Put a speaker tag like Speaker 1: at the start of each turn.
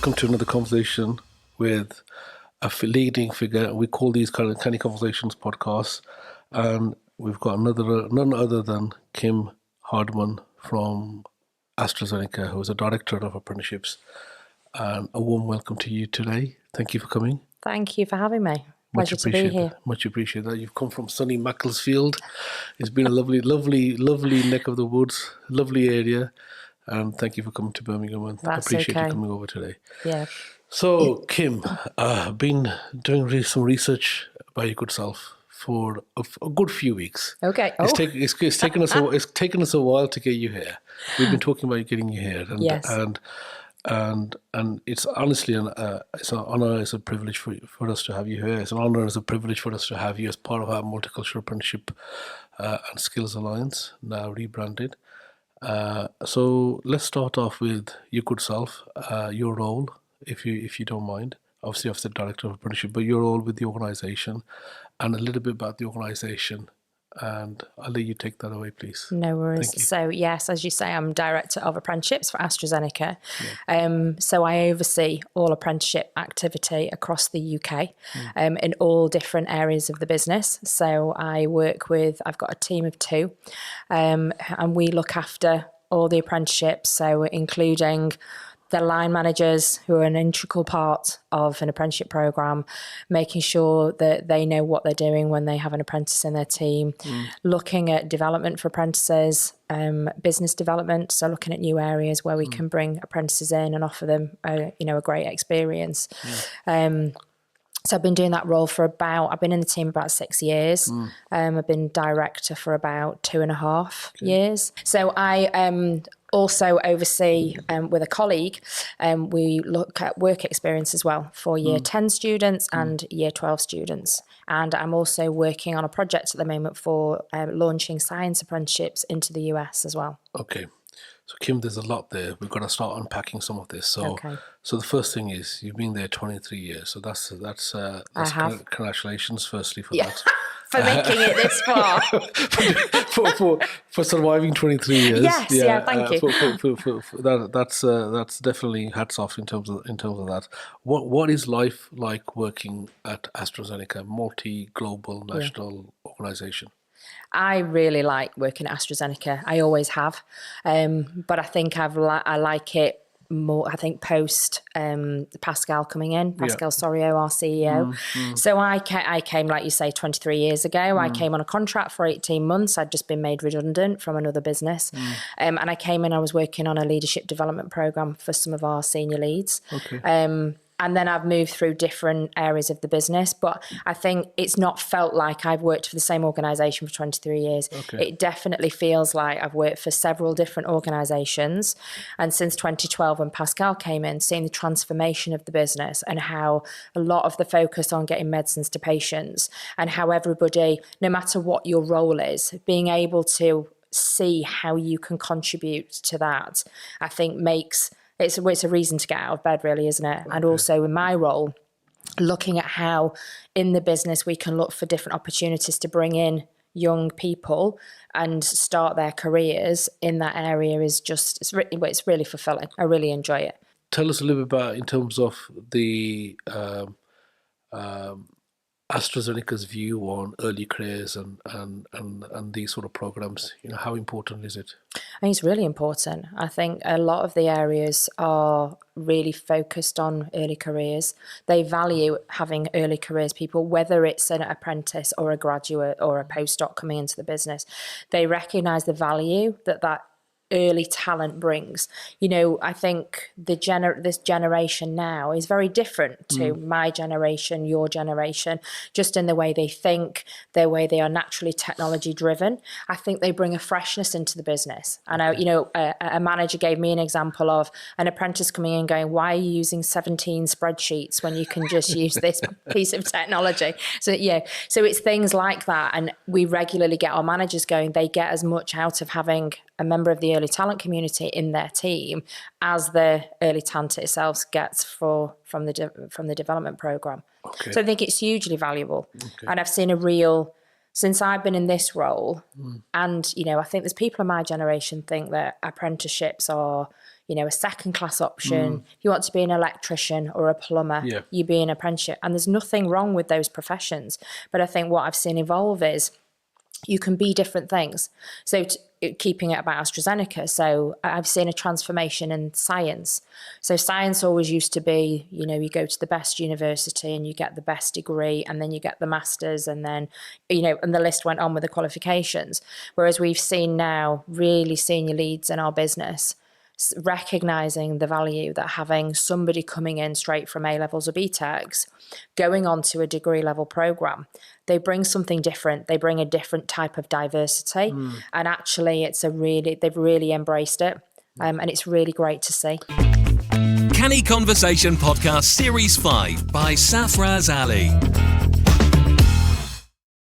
Speaker 1: welcome to another conversation with a leading figure. We call these kind of Canny Conversations podcasts, and we've got none other than Kim Hardman from AstraZeneca, who is a director of apprenticeships. And a warm welcome to you today. Thank you for coming.
Speaker 2: Thank you for having me. Pleasure to be here.
Speaker 1: Much appreciated that. You've come from sunny Macclesfield. It's been a lovely neck of the woods, lovely area. And thank you for coming to Birmingham, and I appreciate you coming over today.
Speaker 2: Yeah.
Speaker 1: So, Kim, I've been doing some research about your good self for a good few weeks.
Speaker 2: Okay.
Speaker 1: It's taken us a while to get you here. We've been talking about getting you here, and
Speaker 2: yes.
Speaker 1: and it's honestly it's an honor, it's a privilege for us to have you here. It's an honor, it's a privilege for us to have you as part of our Multicultural Apprenticeship and Skills Alliance, now rebranded. So let's start off with your good self, your role, if you don't mind. Obviously, I'm the director of apprenticeship, but your role with the organisation, and a little bit about the organisation. And I'll let you take that away, please.
Speaker 2: No worries. So yes, as you say, I'm director of apprenticeships for AstraZeneca. Yeah. So I oversee all apprenticeship activity across the UK, in all different areas of the business. So I've got a team of 2, and we look after all the apprenticeships. So including the line managers, who are an integral part of an apprenticeship programme, making sure that they know what they're doing when they have an apprentice in their team, looking at development for apprentices, business development, so looking at new areas where we can bring apprentices in and offer them a great experience. So I've been doing that role I've been in the team about 6 years. I've been director for about 2.5 years. So I also oversee, with a colleague, we look at work experience as well for year 10 students and year 12 students. And I'm also working on a project at the moment for launching science apprenticeships into the US as well.
Speaker 1: Okay. So Kim, there's a lot there. We've got to start unpacking some of this. So the first thing is, you've been there 23 years. So that's congratulations, firstly, for that.
Speaker 2: For making it this far.
Speaker 1: for surviving 23 years.
Speaker 2: Yes, thank you.
Speaker 1: That's definitely hats off in terms of that. What is life like working at AstraZeneca, multi-global national organisation?
Speaker 2: I really like working at AstraZeneca. I always have, but I think I like it more. I think post Pascal coming in, Pascal Soriot, our CEO. So I came, like you say, 23 years ago. I came on a contract for 18 months. I'd just been made redundant from another business, and I came in. I was working on a leadership development program for some of our senior leads. Okay. And then I've moved through different areas of the business, but I think it's not felt like I've worked for the same organisation for 23 years. Okay. It definitely feels like I've worked for several different organisations. And since 2012, when Pascal came in, seeing the transformation of the business and how a lot of the focus on getting medicines to patients, and how everybody, no matter what your role is, being able to see how you can contribute to that, I think it's a reason to get out of bed, really, isn't it? Okay. And also in my role, looking at how in the business we can look for different opportunities to bring in young people and start their careers in that area is it's really fulfilling. I really enjoy it.
Speaker 1: Tell us a little bit about, in terms of the AstraZeneca's view on early careers and these sort of programs. How important is it?
Speaker 2: I think it's really important. I think a lot of the areas are really focused on early careers. They value having early careers people, whether it's an apprentice or a graduate or a postdoc coming into the business. They recognise the value that early talent brings. I think this generation now is very different to my generation, your generation, just in the way they think, the way they are naturally technology driven. I think they bring a freshness into the business. And a manager gave me an example of an apprentice coming in going, why are you using 17 spreadsheets when you can just use this piece of technology? So it's things like that. And we regularly get our managers going, they get as much out of having a member of the early talent community in their team as the early talent itself gets from the development program. Okay. So I think it's hugely valuable. Okay. And I've seen since I've been in this role, and I think there's people in my generation think that apprenticeships are, a second class option. If you want to be an electrician or a plumber, you be an apprenticeship. And there's nothing wrong with those professions. But I think what I've seen evolve is you can be different things. So keeping it about AstraZeneca, so I've seen a transformation in science. So science always used to be, you go to the best university and you get the best degree, and then you get the masters, and then, and the list went on with the qualifications. Whereas we've seen now really senior leads in our business recognising the value that having somebody coming in straight from A-levels or BTECs, going on to a degree level programme, they bring something different. They bring a different type of diversity. And actually they've really embraced it. And it's really great to see.
Speaker 3: Canny Conversation Podcast Series 5 by Safaraz Ali.